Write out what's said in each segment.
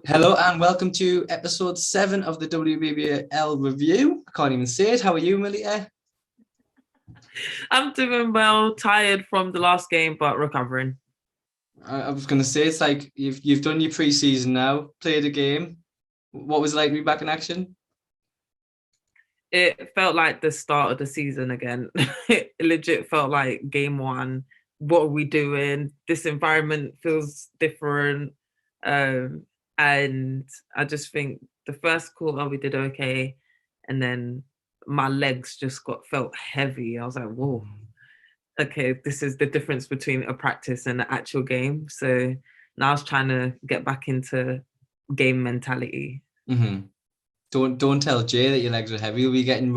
Hello and welcome to episode 7 of the WBBL review. I can't even say it. How are you, Melita? I'm doing well, tired from the last game, but recovering. I was going to say, it's like you've done your pre-season now, played a game. What was it like to be back in action? It felt like the start of the season again. It legit felt like game one. What are we doing? This environment feels different. Um, and I just think the first quarter we did okay. And then my legs just felt heavy. I was like, whoa, okay, this is the difference between a practice and an actual game. So now I was trying to get back into game mentality. Mm-hmm. Don't tell Jay that your legs are heavy. You'll be getting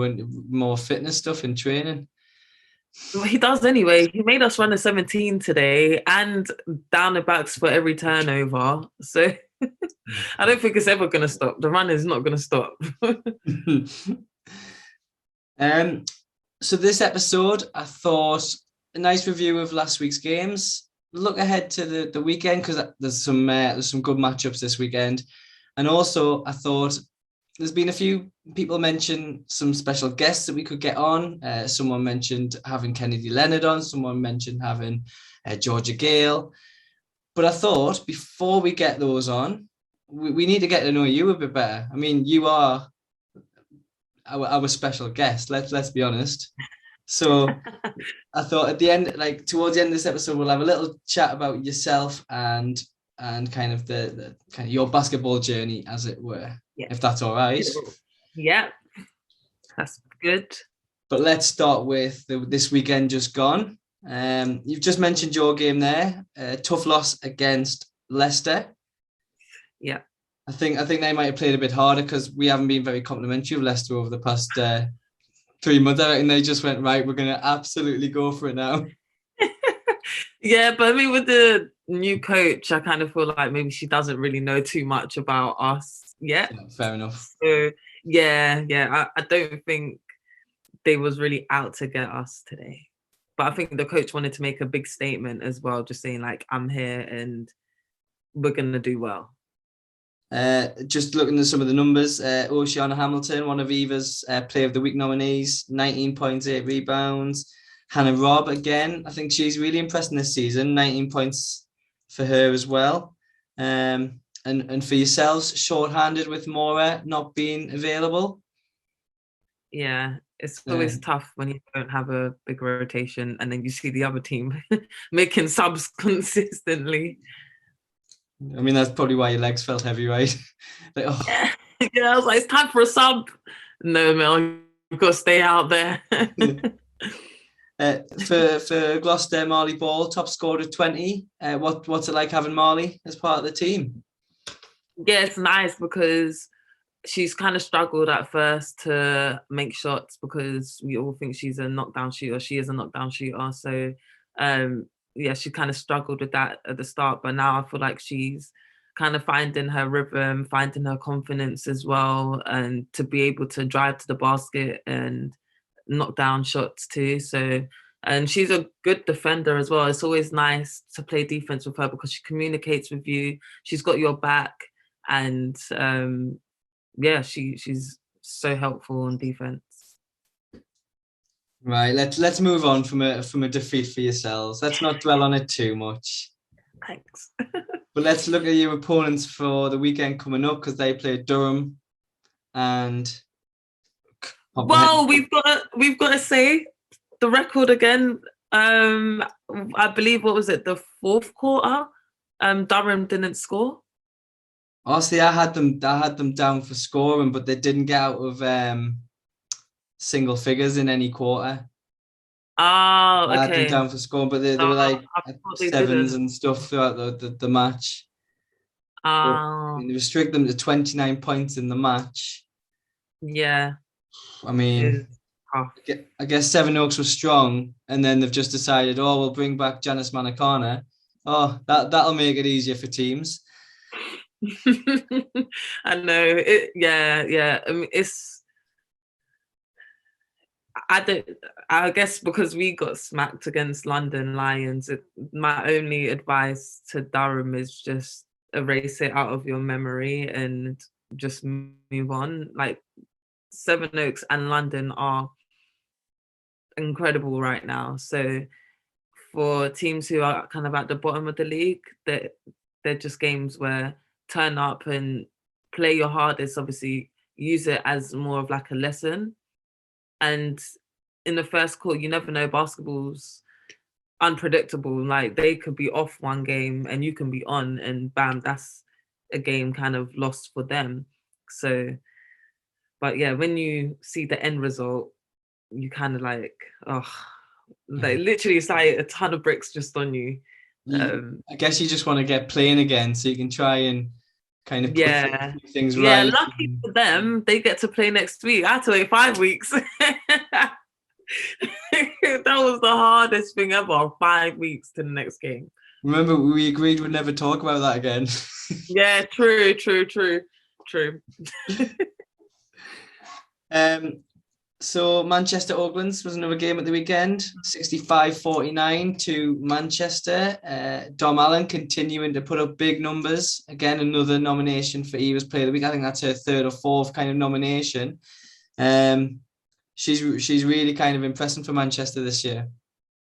more fitness stuff in training. Well, he does anyway. He made us run a 17 today and down the backs for every turnover. So I don't think it's ever going to stop. The run is not going to stop. So this episode, I thought a nice review of last week's games. Look ahead to the weekend because there's some good matchups this weekend, and also I thought there's been a few people mention some special guests that we could get on. Someone mentioned having Kennedy Leonard on. Someone mentioned having Georgia Gale. But I thought before we get those on, we need to get to know you a bit better. I mean, you are our special guest. Let's be honest. So I thought at the end, like towards the end of this episode, we'll have a little chat about yourself and kind of the kind of your basketball journey, as it were, if that's all right. Yeah, that's good. But let's start with this weekend just gone. You've just mentioned your game there. Tough loss against Leicester. Yeah. I think they might have played a bit harder because we haven't been very complimentary of Leicester over the past 3 months. I reckon they just went, right, we're going to absolutely go for it now. Yeah, but I mean, with the new coach, I kind of feel like maybe she doesn't really know too much about us yet. Yeah, fair enough. So, I don't think they was really out to get us today. But I think the coach wanted to make a big statement as well, just saying like, I'm here and we're going to do well. Just looking at some of the numbers, Oceana Hamilton, one of Eva's Player of the Week nominees, 19 points, 8 rebounds. Hannah Robb, again, I think she's really impressing this season, 19 points for her as well. And for yourselves, short-handed with Mora not being available. Yeah, it's always tough when you don't have a big rotation and then you see the other team making subs consistently. I mean, that's probably why your legs felt heavy, right? Like, oh. Yeah, I was like, it's time for a sub. No, Mel, you've got to stay out there. For Gloucester, Marley Ball, top scorer of 20. What's it like having Marley as part of the team? Yeah, it's nice because she's kind of struggled at first to make shots because we all think she's a knockdown shooter. She is a knockdown shooter. So, she kind of struggled with that at the start. But now I feel like she's kind of finding her rhythm, finding her confidence as well, and to be able to drive to the basket and knock down shots too. So, and she's a good defender as well. It's always nice to play defense with her because she communicates with you. She's got your back, and she's so helpful on defense. Right, let's move on from a defeat for yourselves. Let's not dwell on it too much. Thanks. But let's look at your opponents for the weekend coming up because they play Durham and. Well, we've got to say the record again. I believe what was it, the fourth quarter? Durham didn't score. Honestly, I had them down for scoring, but they didn't get out of single figures in any quarter. Oh, okay. I had them down for scoring, but they were like sevens and stuff throughout the match. Oh. They restrict them to 29 points in the match. Yeah. I mean, I guess Seven Oaks was strong, and then they've just decided, we'll bring back Janice Manakana. Oh, that'll make it easier for teams. I know it. Yeah. I mean, I guess because we got smacked against London Lions, my only advice to Durham is just erase it out of your memory and just move on. Like Sevenoaks and London are incredible right now. So for teams who are kind of at the bottom of the league, they're just games where turn up and play your hardest. Obviously, use it as more of like a lesson. And in the first court, you never know. Basketball's unpredictable. Like they could be off one game and you can be on, and bam, that's a game kind of lost for them. So, but yeah, when you see the end result, you kind of like, oh, like literally it's like a ton of bricks just on you. I guess you just want to get playing again so you can try and kind of put things yeah, right. lucky for them, they get to play next week. I had to wait 5 weeks. That was the hardest thing ever, 5 weeks to the next game. Remember, we agreed we'd never talk about that again. Yeah, true. So Manchester Oaklands was another game at the weekend, 65-49 to Manchester. Dom Allen continuing to put up big numbers. Again, another nomination for Eva's Player of the Week. I think that's her third or fourth kind of nomination. She's really kind of impressing for Manchester this year.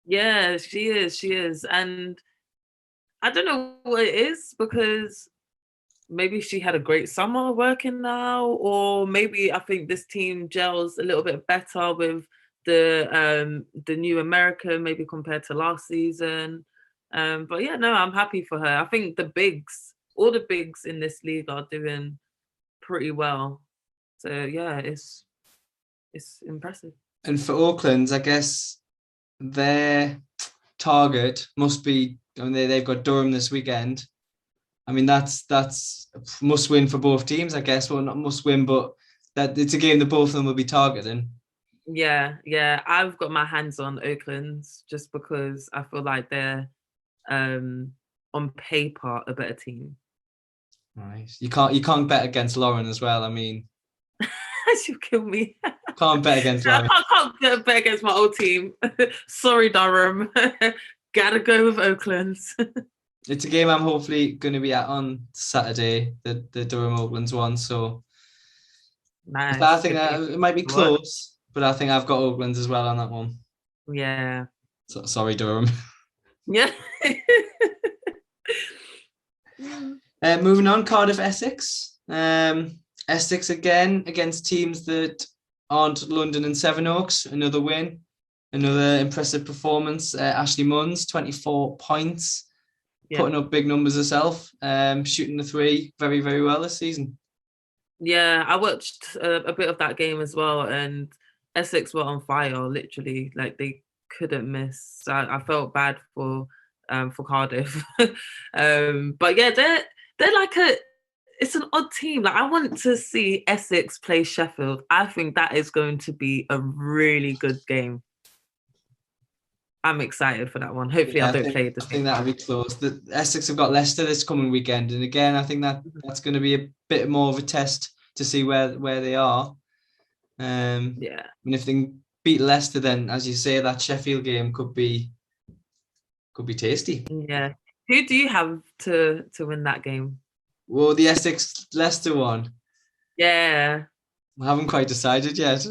Yeah, she is. And I don't know what it is, because maybe she had a great summer working now, or maybe I think this team gels a little bit better with the new American, maybe compared to last season. But yeah, no, I'm happy for her. I think all the bigs in this league are doing pretty well. So yeah, it's impressive. And for Oakland, I guess their target must be, I mean, they've got Durham this weekend. I mean, that's must win for both teams, I guess. Well, not must win, but that it's a game that both of them will be targeting. Yeah. I've got my hands on Oakland's just because I feel like they're on paper a better team. Right. You can't bet against Lauren as well. I mean, she'll kill me. Can't bet against Lauren. I can't bet against my old team. Sorry, Durham. Gotta go with Oakland's. It's a game I'm hopefully going to be at on Saturday, the Durham Oaklands one. So nice. I think it might be close, but I think I've got Oaklands as well on that one. Yeah. So, sorry, Durham. Yeah. Moving on, Cardiff Essex. Essex again against teams that aren't London and Sevenoaks. Another win, another impressive performance. Ashley Munns, 24 points. Putting up big numbers herself, shooting the three very, very well this season. Yeah, I watched a bit of that game as well, and Essex were on fire, literally. Like they couldn't miss. I felt bad for Cardiff. But yeah, they're like it's an odd team. Like I want to see Essex play Sheffield. I think that is going to be a really good game. I'm excited for that one. Hopefully, I don't play it. I think that'll be close. The Essex have got Leicester this coming weekend, and again, I think that's going to be a bit more of a test to see where they are. And if they can beat Leicester, then as you say, that Sheffield game could be tasty. Yeah. Who do you have to win that game? Well, the Essex Leicester one. Yeah. I haven't quite decided yet.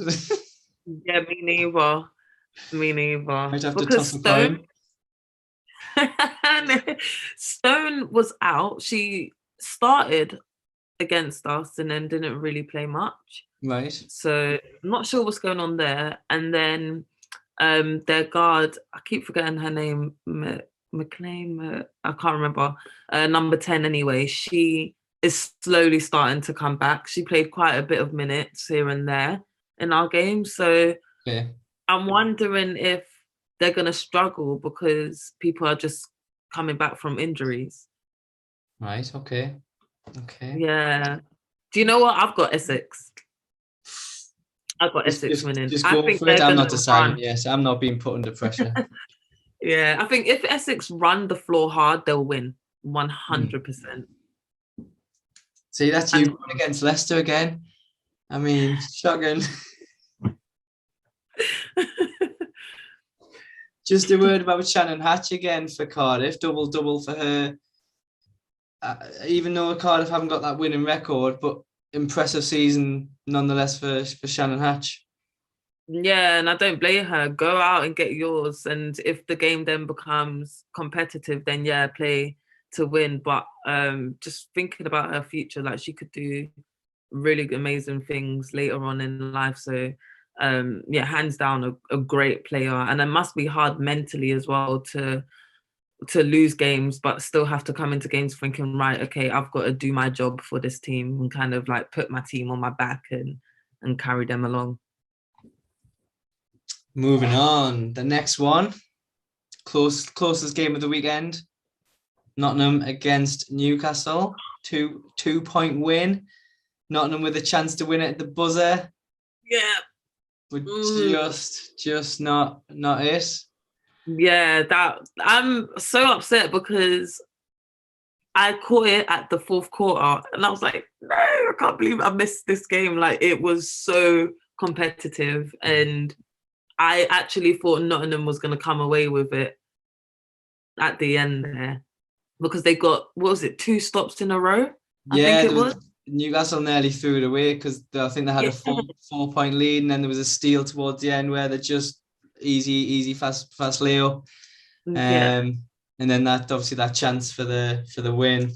Yeah, me neither. Might have to toss a coin. Stone was out. She started against us and then didn't really play much. Right. So I'm not sure what's going on there. And then their guard, I keep forgetting her name, McLean, I can't remember. Number 10 anyway. She is slowly starting to come back. She played quite a bit of minutes here and there in our game. So I'm wondering if they're going to struggle because people are just coming back from injuries. Right. Okay. Yeah. Do you know what? I've got Essex. I've got Essex winning. Just go for it. I'm not deciding. Yes, I'm not being put under pressure. Yeah, I think if Essex run the floor hard, they'll win 100%. See, that's you going against Leicester again. I mean, shocking. Just a word about Shannon Hatch again for Cardiff. Double for her. even though Cardiff haven't got that winning record, but impressive season nonetheless for Shannon Hatch. Yeah, and I don't blame her. Go out and get yours. And if the game then becomes competitive, then yeah, play to win. But just thinking about her future, like she could do really amazing things later on in life. So yeah, hands down a great player. And it must be hard mentally as well to lose games, but still have to come into games thinking, right, okay, I've got to do my job for this team and kind of like put my team on my back and carry them along. Moving on, the next one, closest game of the weekend, Nottingham against Newcastle, 2-point win. Nottingham with a chance to win it at the buzzer. Yeah, but just not it. Yeah, that I'm so upset because I caught it at the fourth quarter and I was like, no, I can't believe I missed this game. Like it was so competitive and I actually thought Nottingham was going to come away with it at the end there because they got, what was it, 2 stops in a row? Yeah, I think it was. Newcastle nearly threw it away because I think they had a 4-point lead, and then there was a steal towards the end where they just easy, fast layup. Yeah. And then that chance for the win.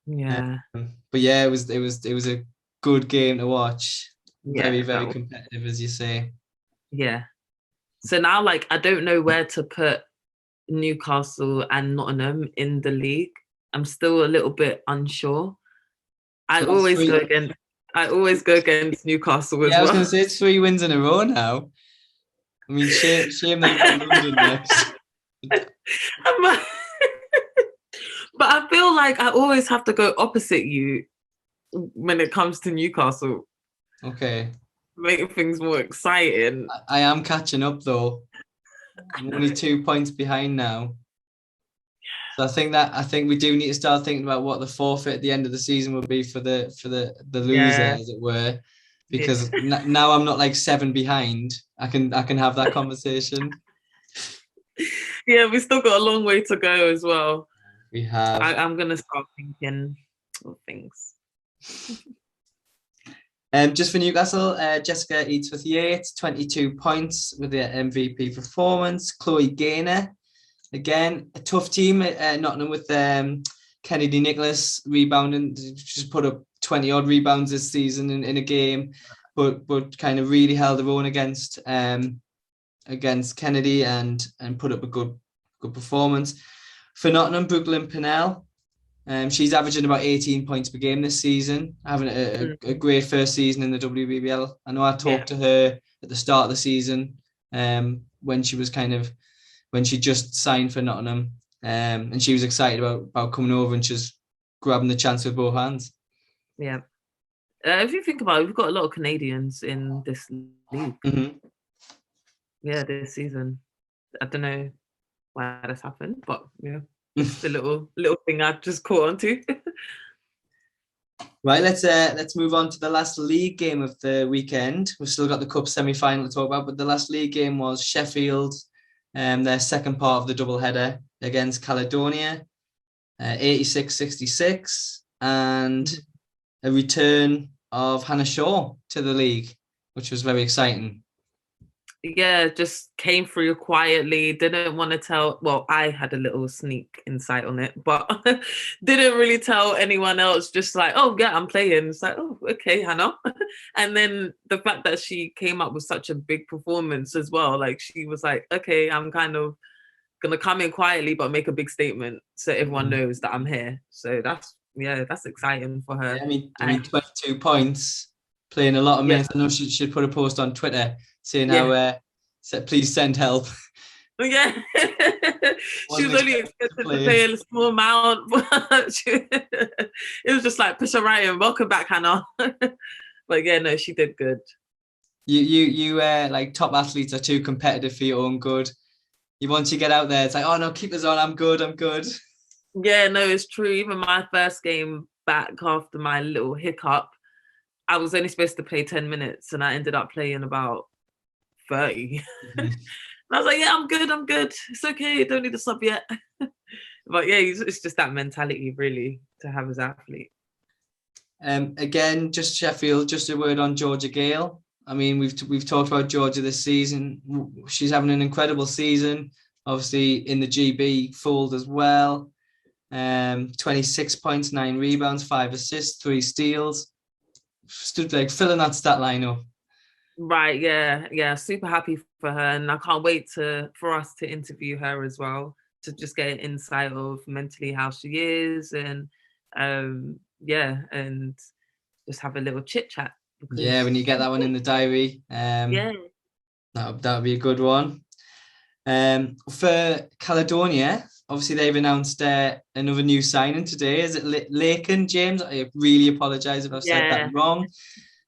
Yeah. But yeah, it was a good game to watch. Yeah, Very competitive, as you say. Yeah. So now, like, I don't know where to put Newcastle and Nottingham in the league. I'm still a little bit unsure. I always go against Newcastle as yeah, I was well. going to say it's 3 wins in a row now. I mean, shame they've got London next. But I feel like I always have to go opposite you when it comes to Newcastle. Okay. Make things more exciting. I am catching up though. I'm only 2 points behind now. So I think we do need to start thinking about what the forfeit at the end of the season will be for the loser, as it were. Because now I'm not like 7 behind. I can have that conversation. Yeah, we still got a long way to go as well. We have. I'm gonna start thinking of things. Just for Newcastle, Jessica Eadsworth-Yates, 22 points with the MVP performance. Chloe Gaynor, again, a tough team, Nottingham with Kennedy Nicholas rebounding, just put up 20-odd rebounds this season in a game, but kind of really held their own against Kennedy and put up a good performance. For Nottingham, Brooklyn Pennell, she's averaging about 18 points per game this season, having a great first season in the WBBL. I know I talked to her at the start of the season when she just signed for Nottingham, and she was excited about coming over and just grabbing the chance with both hands. Yeah. If you think about it, we've got a lot of Canadians in this league. Mm-hmm. Yeah, this season. I don't know why that's happened, but yeah. Just a little thing I just caught on to. Right, let's move on to the last league game of the weekend. We've still got the cup semi-final to talk about, but the last league game was Sheffield, their second part of the doubleheader against Caledonia, 86-66, and a return of Hannah Shaw to the league, which was very exciting. Yeah, just came through quietly, didn't want to tell. Well, I had a little sneak insight on it, but didn't really tell anyone else. Just like, oh yeah, I'm playing. It's like, oh, okay, Hannah. And then the fact that she came up with such a big performance as well. Like she was like, okay, I'm kind of gonna come in quietly, but make a big statement so everyone knows that I'm here. So that's exciting for her. Yeah, I mean, 22 points, playing a lot of minutes. I know she should put a post on Twitter saying how please send help. Yeah, she was only expected to play a small amount, but it was just like push her right in. Welcome back, Hannah. But yeah, no, she did good. You like top athletes are too competitive for your own good. Once you get out there, it's like, oh no, keep us on. I'm good. Yeah, no, it's true. Even my first game back after my little hiccup, I was only supposed to play 10 minutes, and I ended up playing about 30. Mm-hmm. And I was like, yeah, I'm good. It's okay. Don't need to sub yet. It But yeah, it's just that mentality really to have as athlete. Again, just Sheffield, just a word on Georgia Gale. I mean, we've talked about Georgia this season. She's having an incredible season. Obviously in the GB fold as well. 26 points, 9 rebounds, 5 assists, 3 steals. Stood like filling that stat line up. Right, yeah. Super happy for her, and I can't wait for us to interview her as well, to just get an insight of mentally how she is, and and just have a little chit chat. Yeah, when you get that one in the diary, Yeah, that would be a good one. For Caledonia, obviously they've announced another new signing today. Is it Lakin, James? I really apologise if I've said that wrong.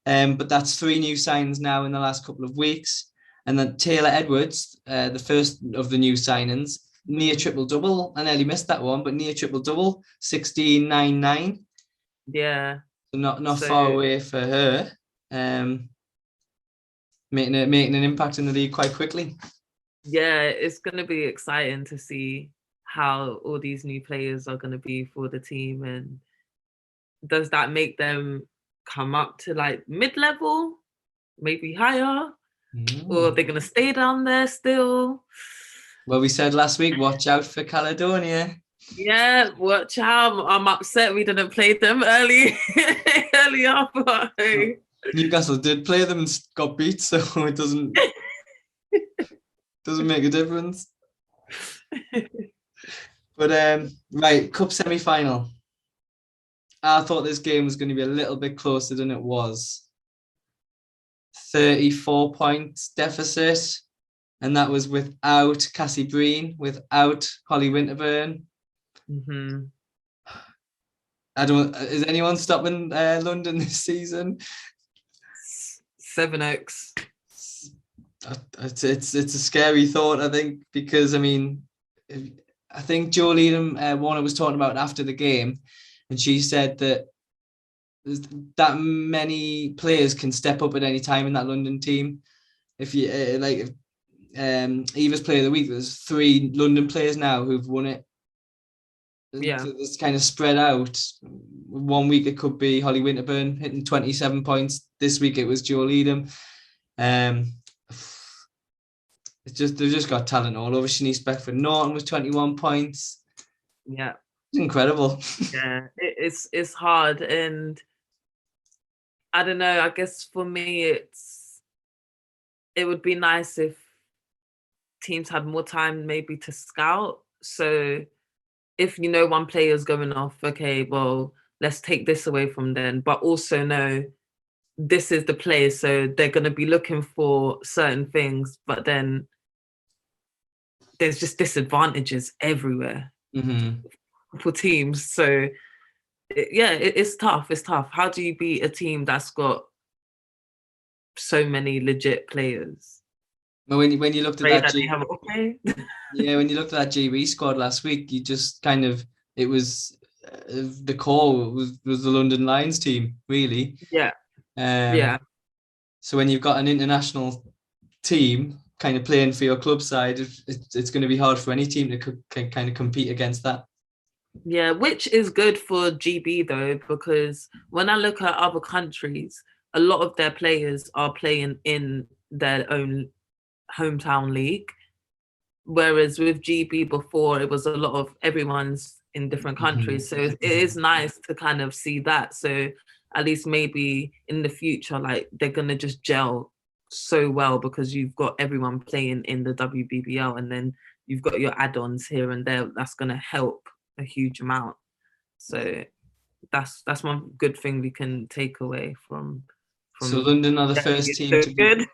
But that's 3 new signings now in the last couple of weeks. And then Taylor Edwards, the first of the new signings, near triple-double. I nearly missed that one, but near triple-double, 16-9-9. Yeah. So not far away for her. Making an impact in the league quite quickly. Yeah, it's going to be exciting to see how all these new players are going to be for the team, and does that make them come up to like mid-level, maybe higher, or are they going to stay down there still? Well, we said last week, watch out for Caledonia. Yeah, watch out. I'm upset we didn't play them earlier. But hey. Newcastle did play them and got beat, so it doesn't make a difference. But right, Cup semi-final. I thought this game was going to be a little bit closer than it was. 34 points deficit, and that was without Cassie Breen, without Holly Winterburn. Mm-hmm. Is anyone stopping London this season? Sevenoaks. It's a scary thought, I think, because I mean, I think Jo Leedham, Warner was talking about after the game, and she said that that many players can step up at any time in that London team. If you Eva's Player of the Week, there's 3 London players now who've won it. Yeah, it's kind of spread out. One week it could be Holly Winterburn hitting 27 points. This week it was Jo Leedham. They've just got talent all over. Shanice Beckford Norton with 21 points. Yeah, it's incredible. Yeah, it's hard, and I don't know. I guess for me, it would be nice if teams had more time maybe to scout. So if one player is going off, okay, well, let's take this away from them, but also know this is the player, so they're going to be looking for certain things, but then there's just disadvantages everywhere for teams. So it's tough. It's tough. How do you beat a team that's got so many legit players? But when you looked at that, when you looked at that GB squad last week, you just kind of, it was the core was the London Lions team, really. Yeah. So when you've got an international team kind of playing for your club side, it's going to be hard for any team to kind of compete against that. Yeah, which is good for GB though, because when I look at other countries, a lot of their players are playing in their own hometown league, whereas with GB before it was a lot of everyone's in different countries. So it is nice to kind of see that. So at least maybe in the future, like they're gonna just gel so well because you've got everyone playing in the WBBL, and then you've got your add-ons here and there. That's gonna help a huge amount. So that's one good thing we can take away from so London are the first team to good.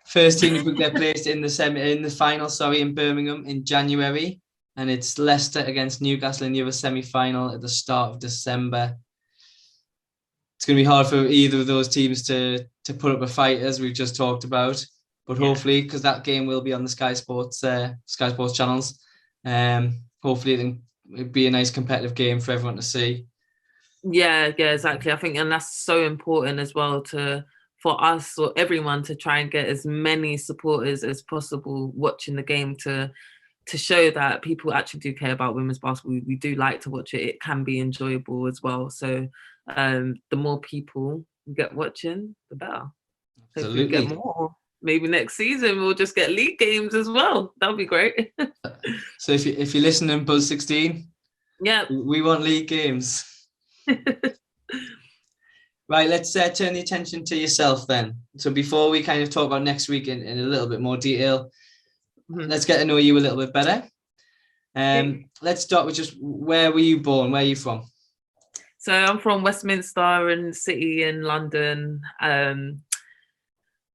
First team to book their place in the final, in Birmingham in January, and it's Leicester against Newcastle in the other semi-final at the start of December. It's going to be hard for either of those teams to put up a fight, as we've just talked about, but hopefully, because that game will be on the Sky Sports channels, hopefully it'll be a nice competitive game for everyone to see. Yeah, exactly. I think, and that's so important as well for us or everyone to try and get as many supporters as possible watching the game to to show that people actually do care about women's basketball. We do like to watch it. It can be enjoyable as well. So the more people we get watching, the better. Hopefully we get Absolutely. more. Maybe next season we'll just get league games as well. That would be great. So if you're listening, Buzz 16, Yeah. we want league games. Right, let's turn the attention to yourself then. So before we kind of talk about next week in a little bit more detail, let's get to know you a little bit better. Let's start with just where were you born? Where are you from? So I'm from Westminster and City in London.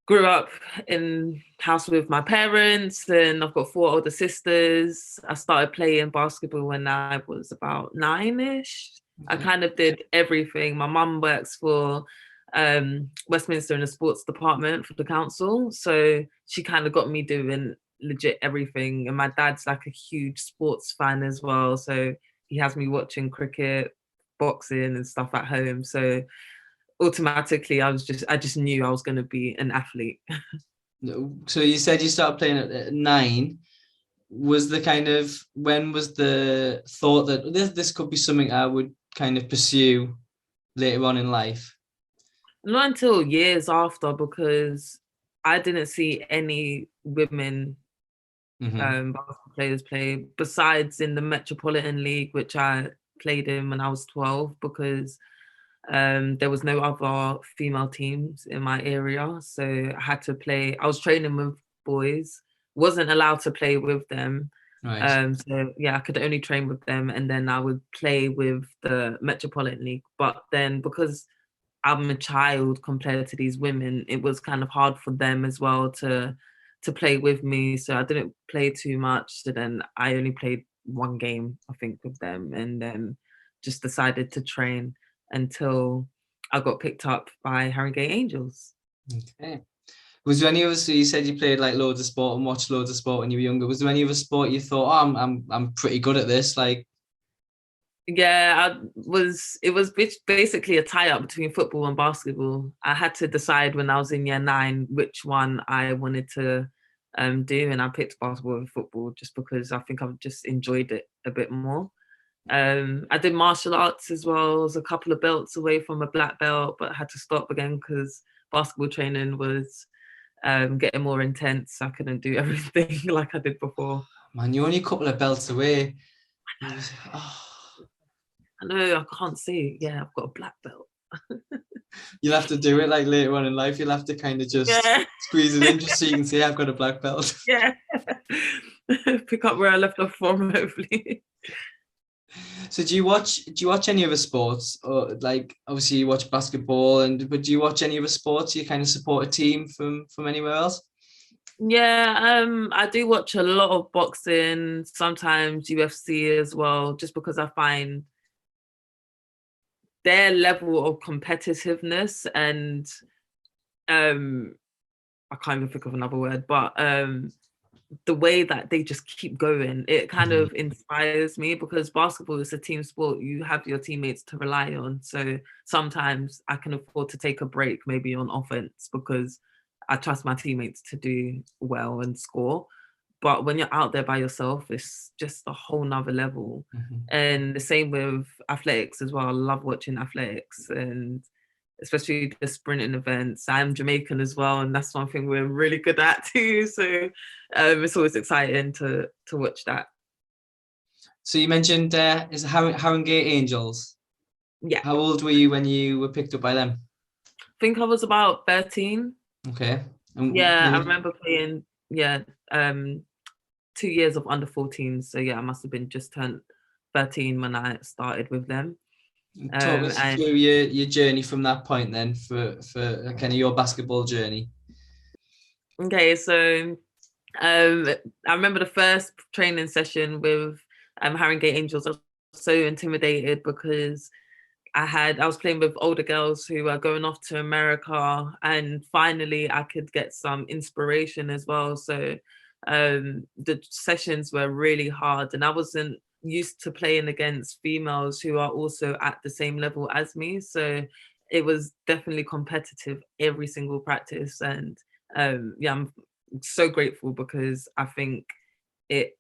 Grew up in house with my parents, and I've got 4 older sisters. I started playing basketball when I was about 9-ish. I kind of did everything. My mum works for Westminster in the sports department for the council, so she kind of got me doing legit everything. And my dad's like a huge sports fan as well, so he has me watching cricket, boxing and stuff at home. So automatically I just knew I was going to be an athlete. So you said you started playing at 9. Was the kind of, when was the thought that this could be something I would kind of pursue later on in life? Not until years after, because I didn't see any women basketball players play besides in the Metropolitan League, which I played in when I was 12, because there was no other female teams in my area. So I had to play. I was training with boys, wasn't allowed to play with them. Right. So yeah, I could only train with them, and then I would play with the Metropolitan League. But then because I'm a child compared to these women, it was kind of hard for them as well to play with me. So I didn't play too much. So then I only played 1 game, I think, with them, and then just decided to train until I got picked up by Harringay Angels. Okay. Was there any other? So you said you played like loads of sport and watched loads of sport when you were younger. Was there any other sport you thought, oh, I'm pretty good at this? Like, Yeah, it was basically a tie-up between football and basketball. I had to decide when I was in year 9 which one I wanted to do, and I picked basketball and football just because I think I've just enjoyed it a bit more. I did martial arts as well. I was a couple of belts away from a black belt, but I had to stop again because basketball training was getting more intense. I couldn't do everything like I did before. man, you're only a couple of belts away. Oh. I know, I can't see. Yeah, I've got a black belt. You'll have to do it like later on in life. You'll have to kind of just Yeah. squeeze it in just so you can say I've got a black belt. Yeah. Pick up where I left off from, hopefully. So do you watch any other sports, or like obviously you watch basketball, but do you watch any other sports? You kind of support a team from anywhere else? Yeah, I do watch a lot of boxing, sometimes UFC as well, just because I find their level of competitiveness and I can't even think of another word, but the way that they just keep going, it kind of inspires me, because basketball is a team sport. You have your teammates to rely on. So sometimes I can afford to take a break, maybe on offense, because I trust my teammates to do well and score. But when you're out there by yourself, it's just a whole nother level. And the same with athletics as well. I love watching athletics, and especially the sprinting events. I'm Jamaican as well, and that's one thing we're really good at too. So it's always exciting to watch that. So you mentioned is Harringay Angels. Yeah. How old were you when you were picked up by them? I think I was about 13. Okay. Yeah, I remember playing, 2 years of under 14. So yeah, I must have been just turned 13 when I started with them. Talk us through your journey from that point then, for kind of your basketball journey. Okay, so I remember the first training session with Harringay Angels. I was so intimidated because I was playing with older girls who were going off to America, and finally I could get some inspiration as well. So the sessions were really hard, and I wasn't used to playing against females who are also at the same level as me. So it was definitely competitive every single practice. And yeah, I'm so grateful, because I think it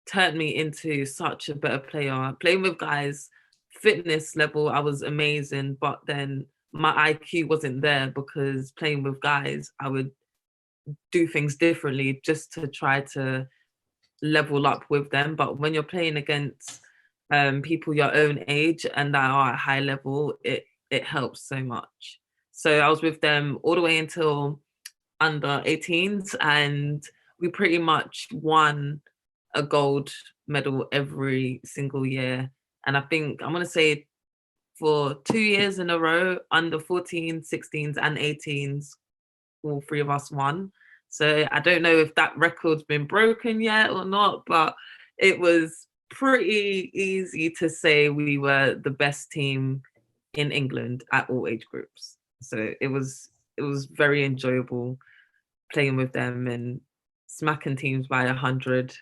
turned me into such a better player. Playing with guys, fitness level, I was amazing, but then my IQ wasn't there because playing with guys, I would do things differently just to try to level up with them. But when you're playing against people your own age and that are at high level, it helps so much. So I was with them all the way until under 18s, and we pretty much won a gold medal every single year. And I think I'm gonna say for 2 years in a row, under 14, 16s, and 18s, all three of us won. So I don't know if that record's been broken yet or not, but it was pretty easy to say we were the best team in England at all age groups. So it was very enjoyable playing with them and smacking teams by 100,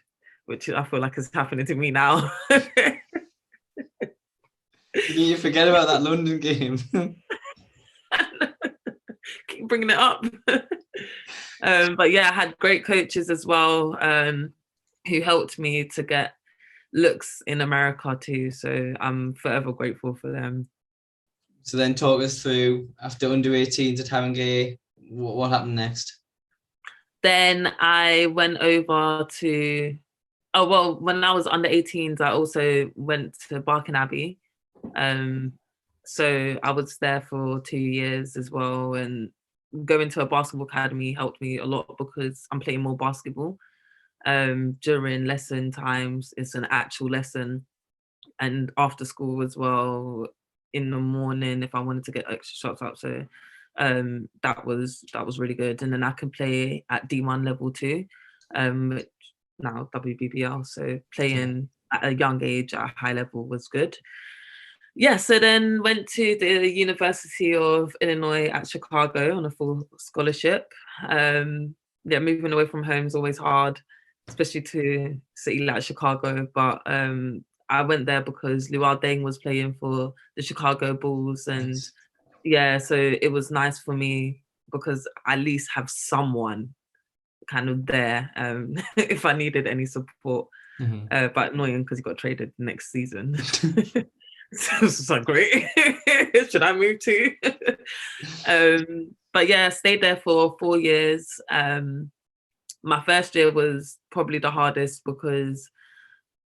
which I feel like is happening to me now. You forget about that London game. Keep bringing it up. But yeah, I had great coaches as well, who helped me to get looks in America too. So I'm forever grateful for them. So then talk us through, after under 18s at Haringey, what happened next? Then I went over to, when I was under 18s, I also went to Barking Abbey. So I was there for 2 years as well, and going to a basketball academy helped me a lot because I'm playing more basketball. During lesson times, it's an actual lesson, and after school as well, in the morning if I wanted to get extra shots up. So that was really good. And then I could play at D1 level 2, which now WBBL. So playing at a young age at a high level was good. Yeah, so then went to the University of Illinois at Chicago on a full scholarship. Yeah, moving away from home is always hard, especially to a city like Chicago. But I went there because Luol Deng was playing for the Chicago Bulls, and Nice. yeah, so it was nice for me because I at least have someone kind of there if I needed any support. But annoying because he got traded next season. So it's like, great. Should I move too? But yeah, stayed there for 4 years. My first year was probably the hardest because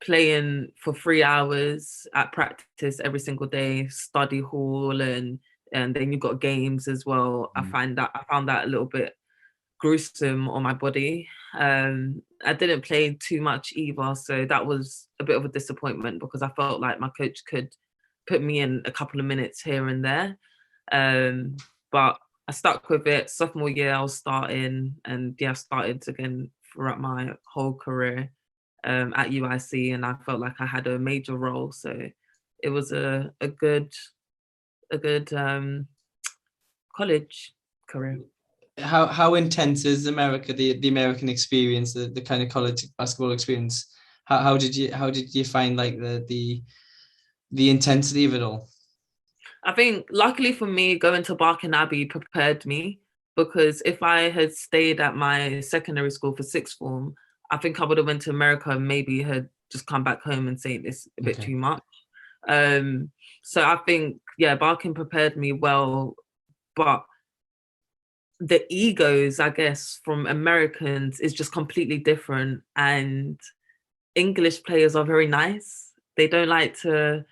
playing for 3 hours at practice every single day, study hall, and then you've got games as well. I found that a little bit gruesome on my body. I didn't play too much either, so that was a bit of a disappointment because I felt like my coach could put me in a couple of minutes here and there. But I stuck with it. Sophomore year, I was starting, and yeah, I started again throughout my whole career at UIC, and I felt like I had a major role. So it was a good college career. How intense is America, the American experience, the kind of college basketball experience? How did you find like the intensity of it all? I think luckily for me, going to Barking Abbey prepared me, because if I had stayed at my secondary school for sixth form, I think I would have went to America and maybe had just come back home and saying it's a bit too much. So I think, yeah, Barking prepared me well, but the egos, I guess, from Americans is just completely different. And English players are very nice. They don't like to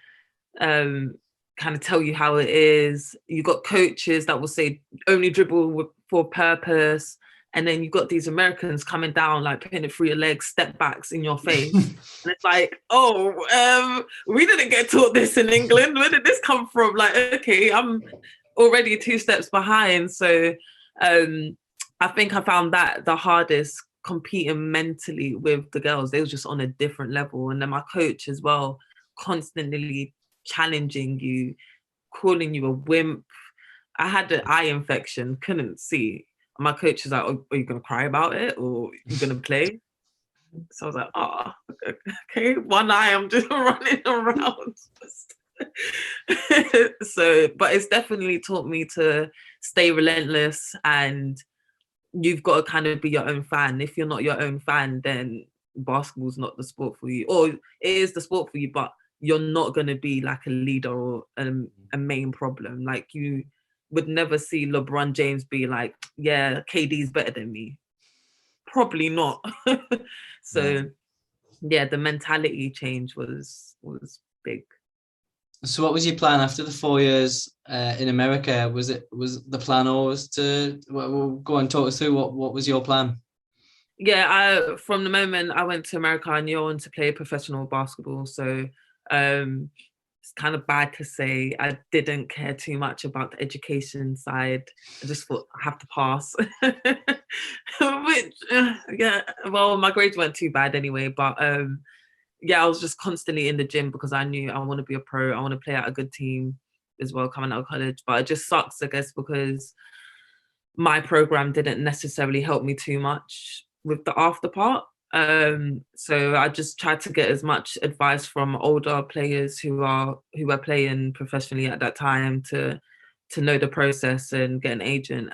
kind of tell you how it is. You got coaches that will say only dribble for purpose, and then you got these Americans coming down like putting it through your legs, step backs in your face, and it's like, oh, we didn't get taught this in England. Where did this come from? Like, okay, I'm already 2 steps behind. So I think I found that the hardest, competing mentally with the girls. They were just on a different level, and then my coach as well, constantly challenging you, calling you a wimp. I had an eye infection, couldn't see. And my coach was like, oh, are you going to cry about it or are you going to play? So I was like, oh, okay, one eye, I'm just running around. So, but it's definitely taught me to stay relentless, and you've got to kind of be your own fan. If you're not your own fan, then basketball's not the sport for you, or it is the sport for you, but you're not going to be like a leader or a main problem. Like, you would never see LeBron James be like, yeah, KD's better than me. Probably not. So yeah, the mentality change was big. So what was your plan after the 4 years in America? Was the plan always to go and talk us through what was your plan? Yeah, from the moment I went to America, I knew I wanted to play professional basketball. So it's kind of bad to say I didn't care too much about the education side. I just thought I have to pass. Which, yeah, well, my grades weren't too bad anyway. But yeah, I was just constantly in the gym because I knew I want to be a pro. I want to play at a good team as well coming out of college. But it just sucks, I guess, because my program didn't necessarily help me too much with the after part. So I just tried to get as much advice from older players who were playing professionally at that time to know the process and get an agent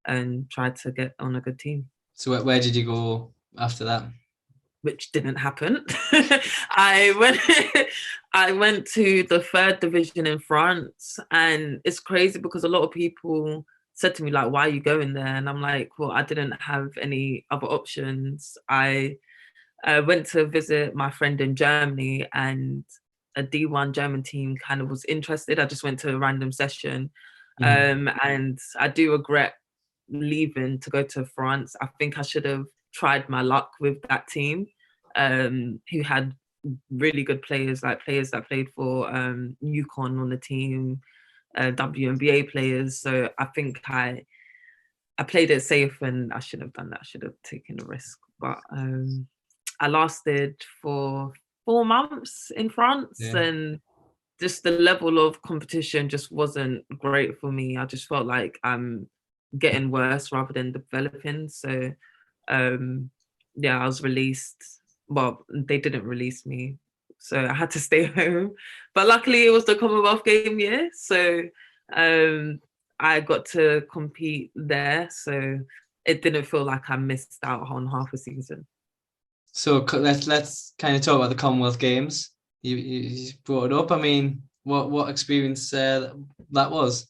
and try to get on a good team. So where did you go after that? Which didn't happen. I went to the 3rd division in France, and it's crazy because a lot of people said to me, like, why are you going there? And I'm like, well, I didn't have any other options. I went to visit my friend in Germany, and a D1 German team kind of was interested. I just went to a random session. And I do regret leaving to go to France. I think I should have tried my luck with that team, who had really good players, like players that played for UConn on the team, WNBA players. So I think I played it safe, and I shouldn't have done that. I should have taken the risk. But I lasted for 4 months in France, and just the level of competition just wasn't great for me. I just felt like I'm getting worse rather than developing. So yeah, I was released. Well, they didn't release me, so I had to stay home. But luckily, it was the Commonwealth Game year, so I got to compete there. So it didn't feel like I missed out on half a season. So let's kind of talk about the Commonwealth Games. You brought it up. I mean, what experience that was?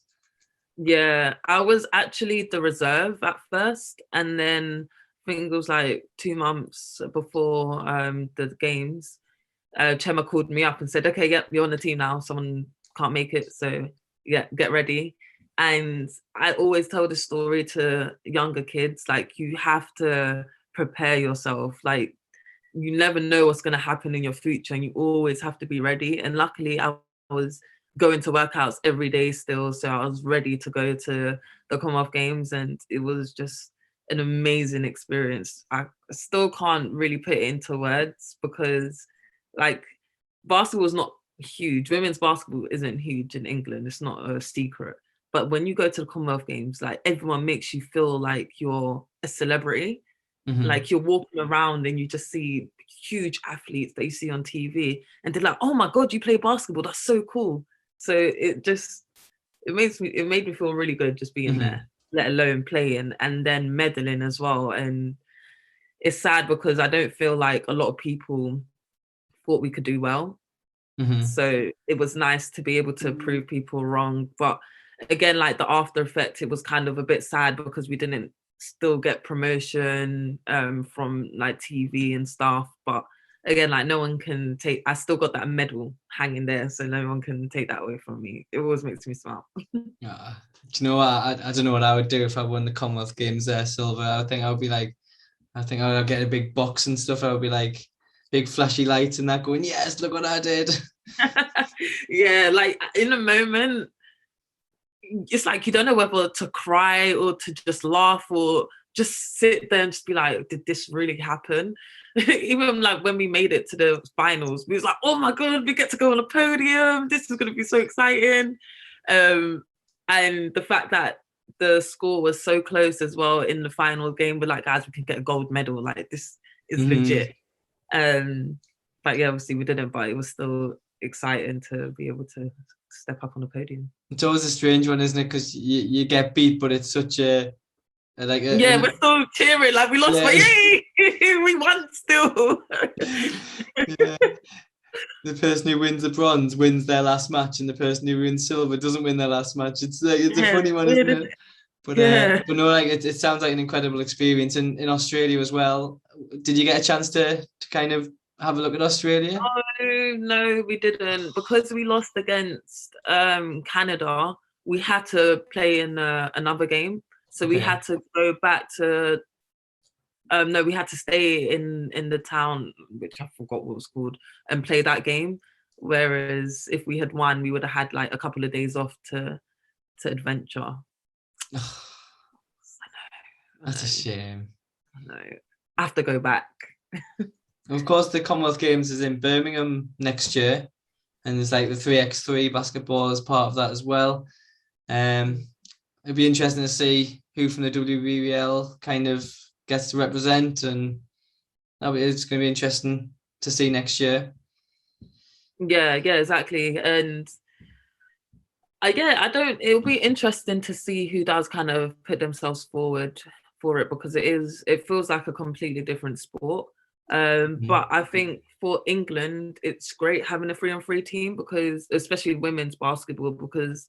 Yeah, I was actually the reserve at first, and then I think it was like 2 months before the games, Chema called me up and said, okay, yep, you're on the team now. Someone can't make it, so yeah, get ready. And I always tell the story to younger kids, like, you have to prepare yourself. Like, you never know what's going to happen in your future, and you always have to be ready. And luckily, I was going to workouts every day still, so I was ready to go to the Commonwealth Games, and it was just an amazing experience. I still can't really put it into words because, like, basketball is not huge. Women's basketball isn't huge in England. It's not a secret. But when you go to the Commonwealth Games, like, everyone makes you feel like you're a celebrity. Like, you're walking around and you just see huge athletes that you see on TV, and they're like, oh my God, you play basketball. That's so cool. So it made me feel really good just being there, let alone playing and then medaling as well. And it's sad because I don't feel like a lot of people thought we could do well. So it was nice to be able to prove people wrong. But again, like, the after effect, it was kind of a bit sad because we didn't still get promotion from like TV and stuff. But again, like, no one can take, I still got that medal hanging there, so no one can take that away from me. It always makes me smile. Do you know what? I don't know what I would do if I won the Commonwealth Games there, silver. I think I would get a big box and stuff. I would be like, big flashy lights and that, going, yes, look what I did. Yeah, like, in the moment, it's like you don't know whether to cry or to just laugh or just sit there and just be like, did this really happen? Even like when we made it to the finals, we was like, oh my God, we get to go on a podium. This is going to be so exciting. And the fact that the score was so close as well in the final game, we're like, guys, we can get a gold medal. Like, this is legit. But yeah, obviously we didn't, but it was still exciting to be able to step up on the podium. It's always a strange one, isn't it? Because you get beat, but it's such we're still cheering like we lost, but yay! We won still. Yeah. The person who wins the bronze wins their last match, and the person who wins silver doesn't win their last match. It's like, it's a funny one, isn't it? But no, like it sounds like an incredible experience in Australia as well. Did you get a chance to kind of have a look at Australia? No, we didn't, because we lost against Canada. We had to play in another game, so we had to go back to. No, we had to stay in the town, which I forgot what it was called, and play that game. Whereas if we had won, we would have had like a couple of days off to adventure. That's a shame. No, I have to go back. Of course, the Commonwealth Games is in Birmingham next year, and there's like the 3x3 basketball as part of that as well. It'd be interesting to see who from the WBBL kind of gets to represent, and it's going to be interesting to see next year. Yeah, exactly. And it'll be interesting to see who does kind of put themselves forward for it, because it feels like a completely different sport. But I think for England, it's great having a 3-on-3 team, because especially women's basketball, because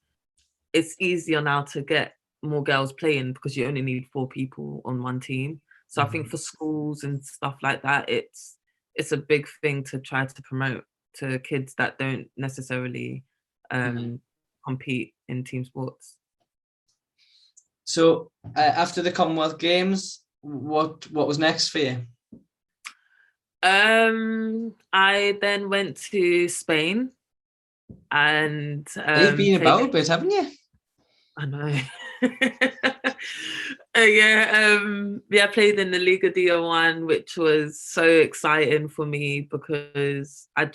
it's easier now to get more girls playing, because you only need 4 people on one team. So I think for schools and stuff like that, it's a big thing to try to promote to kids that don't necessarily compete in team sports. So after the Commonwealth Games, what was next for you? I then went to Spain, and you've been about a bit, haven't you? I know. I played in the Liga D1, which was so exciting for me, because I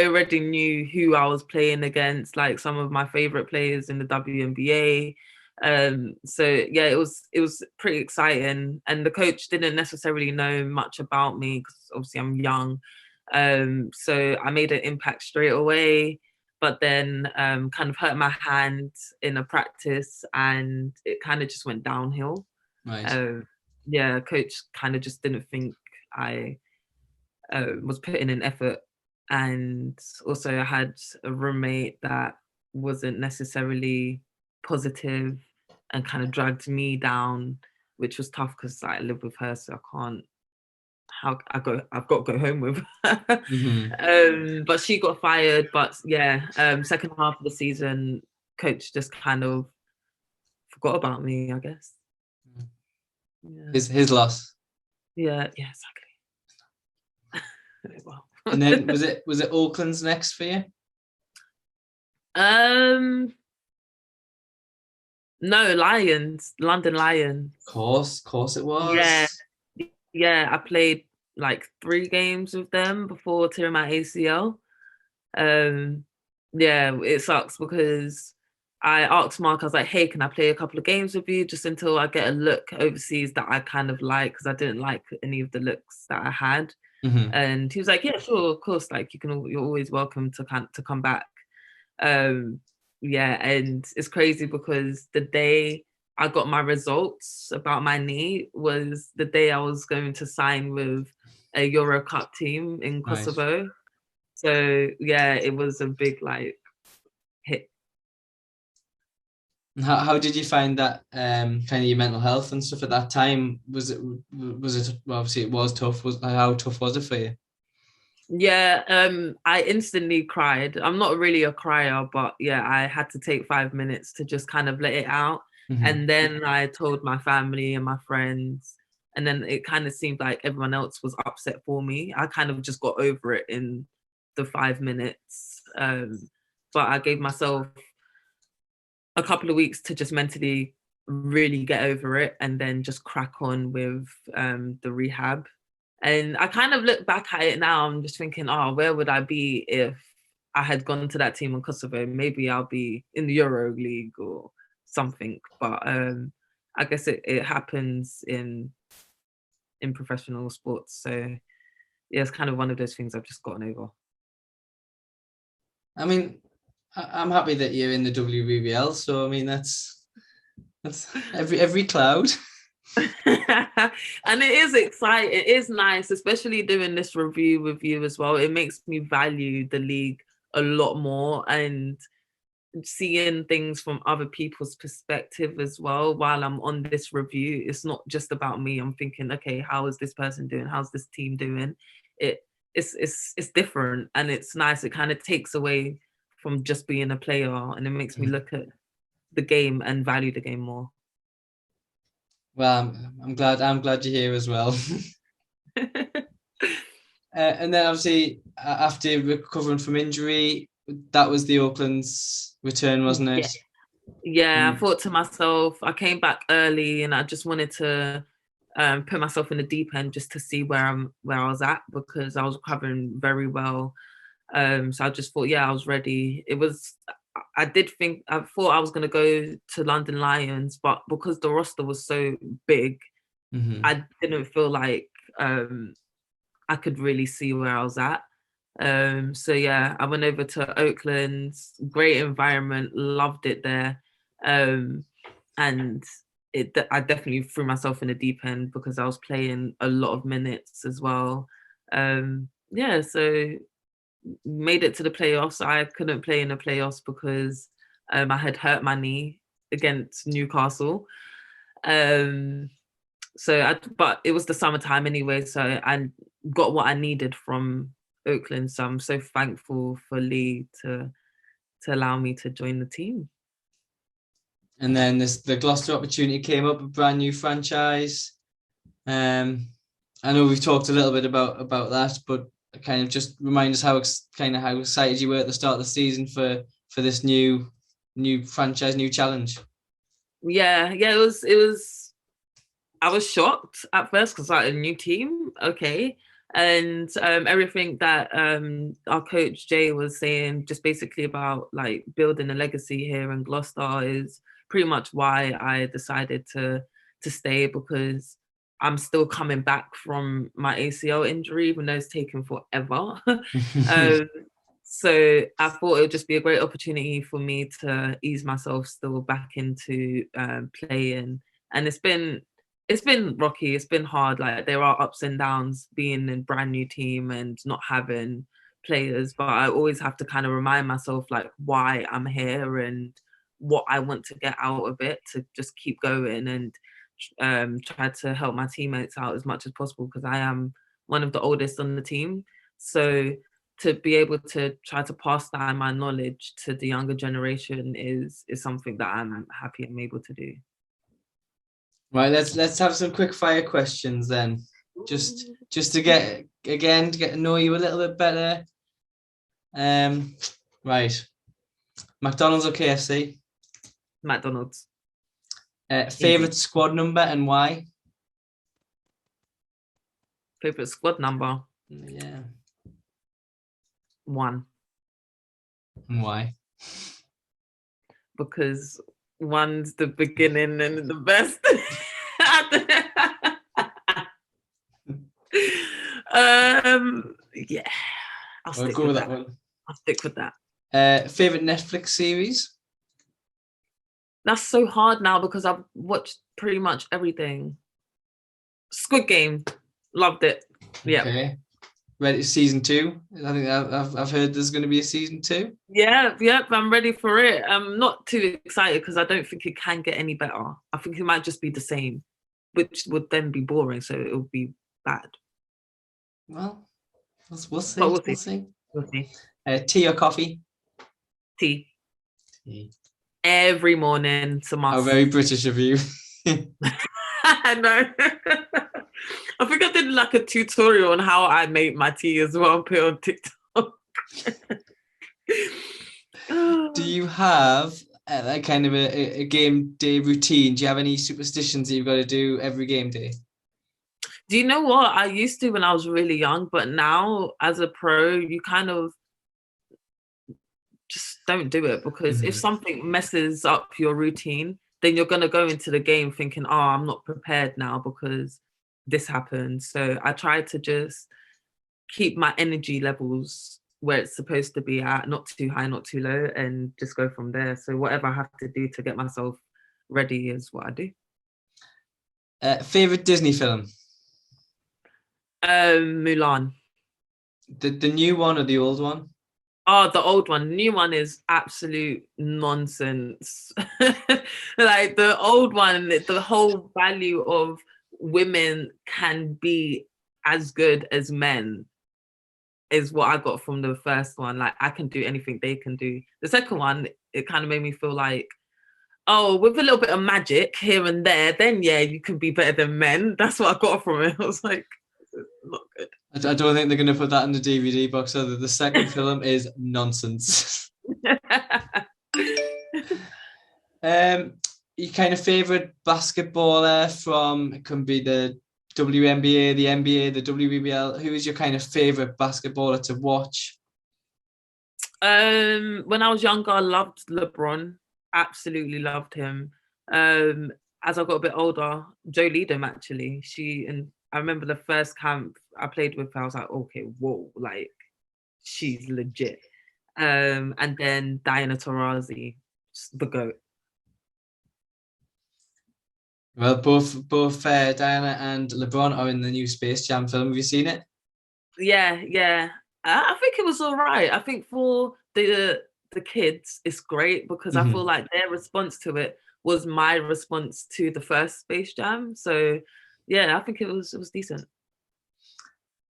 already knew who I was playing against, like some of my favorite players in the WNBA. It was pretty exciting, and the coach didn't necessarily know much about me, because obviously I'm young. So I made an impact straight away, but then kind of hurt my hand in a practice, and it kind of just went downhill. Right. Coach kind of just didn't think I was putting in effort. And also I had a roommate that wasn't necessarily positive and kind of dragged me down, which was tough, because I live with her, so I've got to go home with her. But she got fired. But second half of the season, coach just kind of forgot about me, I guess. His loss. Yeah, exactly. Well. And then was it Auckland's next for you? No, London Lions. Of course it was. Yeah, I played like 3 games with them before tearing my ACL. It sucks, because I asked Mark, I was like, hey, can I play a couple of games with you, just until I get a look overseas that I kind of like, because I didn't like any of the looks that I had. And he was like, yeah, sure, of course, like you're always welcome to come back. And it's crazy, because the day I got my results about my knee was the day I was going to sign with a Euro Cup team in Kosovo. Right. So it was a big hit. How did you find that kind of your mental health and stuff at that time? Was it well, obviously it was tough. How tough was it for you? I instantly cried. I'm not really a crier, but I had to take 5 minutes to just kind of let it out. And then I told my family and my friends, and then it kind of seemed like everyone else was upset for me. I kind of just got over it in the 5 minutes. But I gave myself a couple of weeks to just mentally really get over it, and then just crack on with the rehab. And I kind of look back at it now, I'm just thinking, where would I be if I had gone to that team in Kosovo? Maybe I'll be in the Euro League or something. But I guess it happens in professional sports. So it's kind of one of those things I've just gotten over. I mean, I'm happy that you're in the WBBL. So I mean, that's every cloud. And it is exciting. It is nice, especially doing this review with you as well. It makes me value the league a lot more, and seeing things from other people's perspective as well while I'm on this review. It's not just about me. I'm thinking, okay, how is this person doing? How's this team doing? It it's different, and it's nice. It kind of takes away from just being a player, and it makes me look at the game and value the game more. Well, I'm glad you're here as well. And then obviously after recovering from injury, that was the Auckland's return, wasn't it? Yeah, I thought to myself, I came back early and I just wanted to put myself in the deep end just to see where I was at, because I was recovering very well. So I just thought, yeah, I was ready. I thought I was going to go to London Lions, but because the roster was so big, I didn't feel like I could really see where I was at. So yeah, I went over to Oakland, great environment, loved it there. And I definitely threw myself in the deep end because I was playing a lot of minutes as well. Yeah, so made it to the playoffs. I couldn't play in the playoffs because I had hurt my knee against Newcastle. But it was the summertime anyway, so I got what I needed from Oakland. So I'm so thankful for Lee to allow me to join the team. And then the Gloucester opportunity came up, a brand new franchise. I know we've talked a little bit about that, but kind of just remind us how excited you were at the start of the season for this new franchise, new challenge. Yeah, it was. I was shocked at first because like a new team, okay, and everything that our coach Jay was saying, just basically about like building a legacy here in Gloucester, is pretty much why I decided to stay, because I'm still coming back from my ACL injury, even though it's taken forever. So I thought it would just be a great opportunity for me to ease myself still back into playing, and it's been rocky. It's been hard. Like there are ups and downs being in a brand new team and not having players, but I always have to kind of remind myself like why I'm here and what I want to get out of it, to just keep going and try to help my teammates out as much as possible, because I am one of the oldest on the team. So to be able to try to pass down my knowledge to the younger generation is something that I'm happy I'm able to do. Right, let's have some quick fire questions then, just to get to know you a little bit better. Right, McDonald's or KFC? McDonald's. Favorite squad number and why? Favorite squad number? Yeah. 1. And why? Because 1's the beginning and the best. Yeah, I'll stick with that one. I'll stick with that. Favorite Netflix series? That's so hard now because I've watched pretty much everything. Squid Game, loved it. Yeah. Okay. Ready season 2? I think I've heard there's going to be a season 2. Yeah, I'm ready for it. I'm not too excited because I don't think it can get any better. I think it might just be the same, which would then be boring, so it would be bad. Well, we'll see. We'll see. Tea or coffee? Tea. Every morning, it's a must. How very British of you. I know. I think I did like a tutorial on how I make my tea as well, put it on TikTok. Do you have kind of a game day routine? Do you have any superstitions that you've got to do every game day? Do you know what? I used to when I was really young, but now as a pro, you kind of just don't do it, because if something messes up your routine, then you're going to go into the game thinking, oh, I'm not prepared now because this happened. So I try to just keep my energy levels where it's supposed to be at, not too high, not too low, and just go from there. So whatever I have to do to get myself ready is what I do. Favorite Disney film? Mulan. The new one or the old one? Oh, the old one. The new one is absolute nonsense. Like the old one, the whole value of women can be as good as men is what I got from the first one. Like I can do anything they can do. The second one, it kind of made me feel like, oh, with a little bit of magic here and there, then yeah, you can be better than men. That's what I got from it. I was like, not good. I don't think they're going to put that in the DVD box. So the second film is nonsense. Your kind of favorite basketballer from, it can be the WNBA, the NBA, the WBBL. Who is your kind of favorite basketballer to watch? When I was younger, I loved LeBron. Absolutely loved him. As I got a bit older, Joe Lidham actually. I remember the first camp I played with her, I was like, okay, whoa, like she's legit. And then Diana Taurasi, the GOAT. Well, both Diana and LeBron are in the new Space Jam film. Have you seen it? Yeah. I think it was all right. I think for the kids, it's great because I feel like their response to it was my response to the first Space Jam. So yeah, I think it was decent.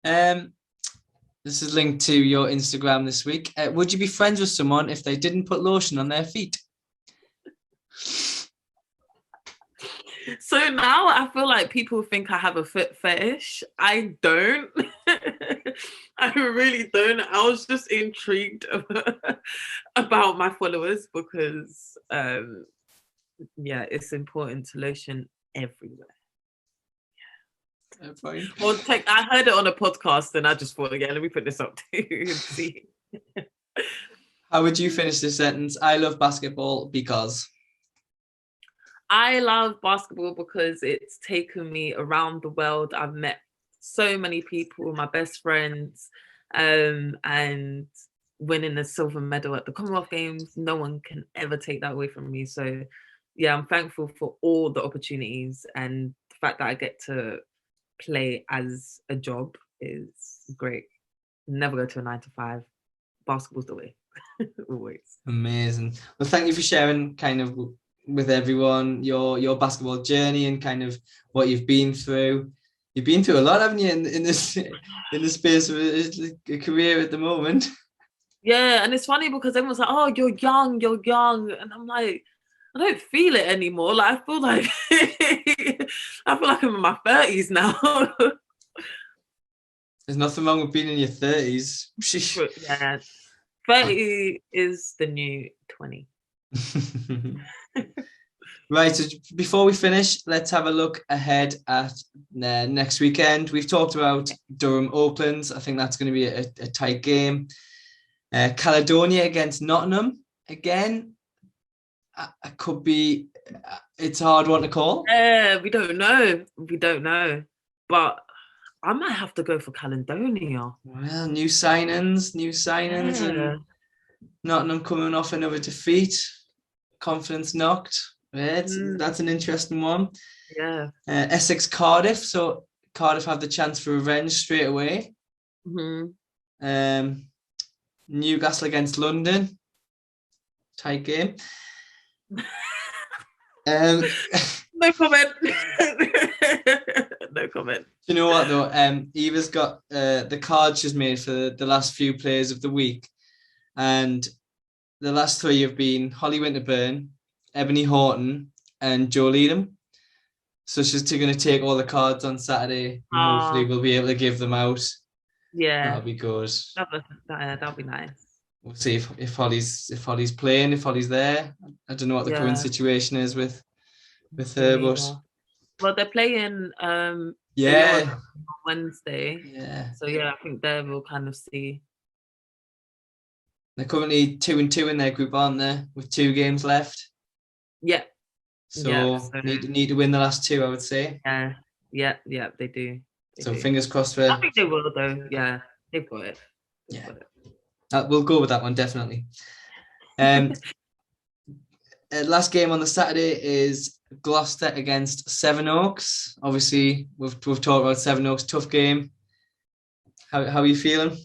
This is linked to your Instagram this week. Would you be friends with someone if they didn't put lotion on their feet? So now I feel like people think I have a foot fetish. I don't. I really don't. I was just intrigued about my followers because, yeah, it's important to lotion everywhere. Well, I heard it on a podcast and I just thought, yeah, let me put this up to you and see. How would you finish this sentence? I love basketball because... I love basketball because it's taken me around the world. I've met so many people, my best friends, and winning a silver medal at the Commonwealth Games. No one can ever take that away from me. So yeah, I'm thankful for all the opportunities, and the fact that I get to play as a job is great. Never go to a 9-to-5. Basketball's the way. Always. Amazing. Well, thank you for sharing kind of with everyone your basketball journey and kind of what you've been through. You've been through a lot, haven't you, in the space of a career at the moment? Yeah, and it's funny because everyone's like, "Oh, you're young," and I'm like, I don't feel it anymore. Like I feel like I'm in my 30s now. There's nothing wrong with being in your 30s. Yeah, 30 is the new 20. Right, so before we finish, let's have a look ahead at next weekend. We've talked about Durham Oaklands. I think that's going to be a tight game. Caledonia against Nottingham again. It could be. It's a hard one to call. We don't know, but I might have to go for Caledonia. Well, new signings, Yeah. and Nottingham coming off another defeat. Confidence knocked. That's an interesting one. Yeah. Essex Cardiff. So Cardiff have the chance for revenge straight away. Newcastle against London. Tight game. No comment. No comment. Do you know what though? Eva's got the cards she's made for the last few players of the week, and the last three have been Holly Winterburn, Ebony Horton, and Joe Leadham. So she's going to take all the cards on Saturday, and hopefully we'll be able to give them out. Yeah, that'll be good. That'll be nice. We'll see if Holly's playing, if Holly's there. I don't know what the current situation is with her, but well, they're playing Wednesday. Yeah. So yeah, I think there we'll kind of see. They're currently 2-2 in their group, aren't they? With 2 games left. Yeah. So need to win the last 2, I would say. Yeah, they do. Fingers crossed for. I think they will though. Yeah, they've got it. We'll go with that one definitely. Last game on the Saturday is Gloucester against Sevenoaks. Obviously, we've talked about Sevenoaks, tough game. How are you feeling?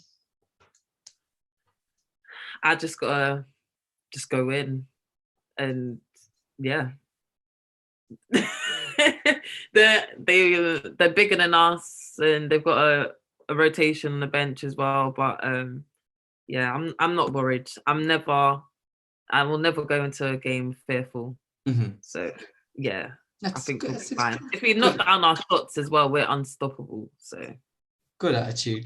I just gotta go in, and yeah. they're bigger than us, and they've got a rotation on the bench as well. But yeah, I'm not worried. I will never go into a game fearful. Mm-hmm. So yeah, I think we'll be That's fine. If we knock down our shots as well, we're unstoppable. So good attitude.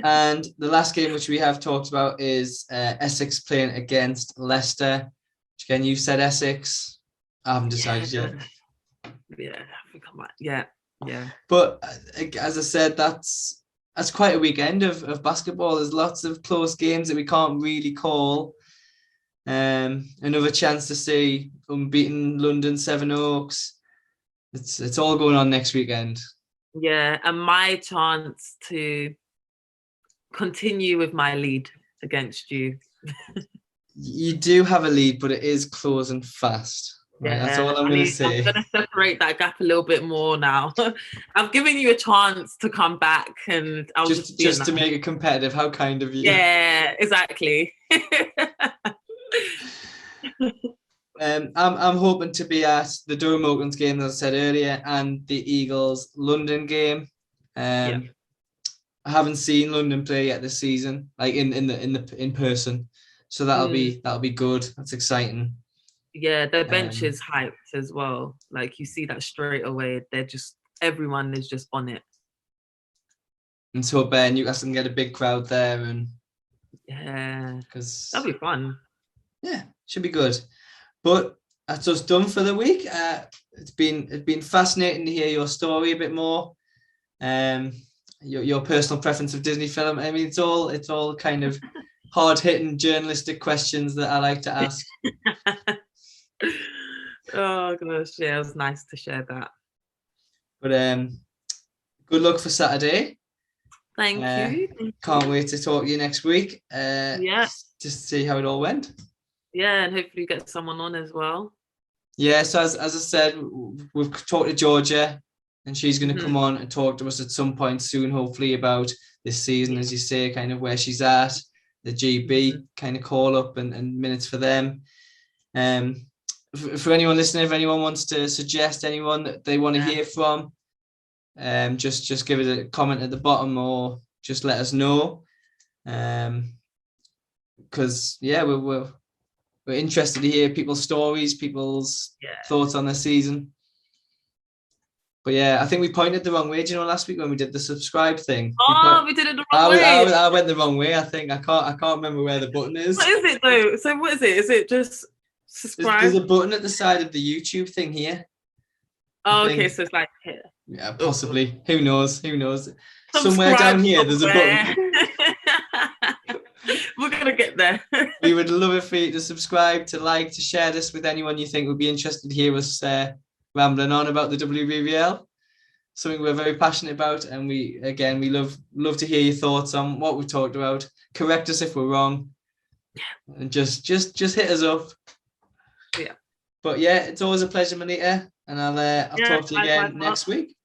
And the last game which we have talked about is Essex playing against Leicester. Which again, you said Essex. I haven't decided yet. Yeah, I think I might. Yeah. But as I said, that's quite a weekend of basketball. There's lots of close games that we can't really call. Another chance to see unbeaten London Sevenoaks. It's all going on next weekend. Yeah, and my chance to continue with my lead against you. You do have a lead, but it is closing fast. Right? Yeah, that's all I'm going to say. I'm going to separate that gap a little bit more now. I've given you a chance to come back, and I'll just to make it competitive. How kind of you. Yeah, exactly. I'm hoping to be at the Durham Oaklands game, as I said earlier, and the Eagles London game. I haven't seen London play yet this season, like in person. So that'll be good. That's exciting. Yeah, their bench is hyped as well. Like you see that straight away. Everyone is just on it. And so Newcastle can get a big crowd there, and because that'll be fun. Yeah, should be good. But that's us done for the week. It's been fascinating to hear your story a bit more. Your personal preference of Disney film. I mean, it's all kind of hard-hitting journalistic questions that I like to ask. Oh gosh, yeah, it was nice to share that. But good luck for Saturday. Thank you. Can't wait to talk to you next week. Just to see how it all went. Yeah, and hopefully get someone on as well. Yeah, so as I said, we've talked to Georgia, and she's going to come on and talk to us at some point soon, hopefully, about this season, as you say, kind of where she's at, the GB kind of call up and minutes for them. For anyone listening, if anyone wants to suggest anyone that they want to hear from, just give it a comment at the bottom, or just let us know. Because we're interested to hear people's stories, people's thoughts on the season. But yeah, I think we pointed the wrong way. Do you know last week when we did the subscribe thing? We did it the wrong way. I went the wrong way. I think I can't remember where the button is. What is it though? So what is it? Is it just subscribe? There's a button at the side of the YouTube thing here. Oh, okay. So it's like here. Yeah, possibly. Who knows? Somewhere down here, there's a button. We're gonna get there. We would love it for you to subscribe, to like, to share this with anyone you think would be interested to hear us rambling on about the WBBL. Something we're very passionate about, and we love to hear your thoughts on what we've talked about. Correct us if we're wrong, and just hit us up. Yeah. But yeah, it's always a pleasure, Melita, and I'll talk to you again next week.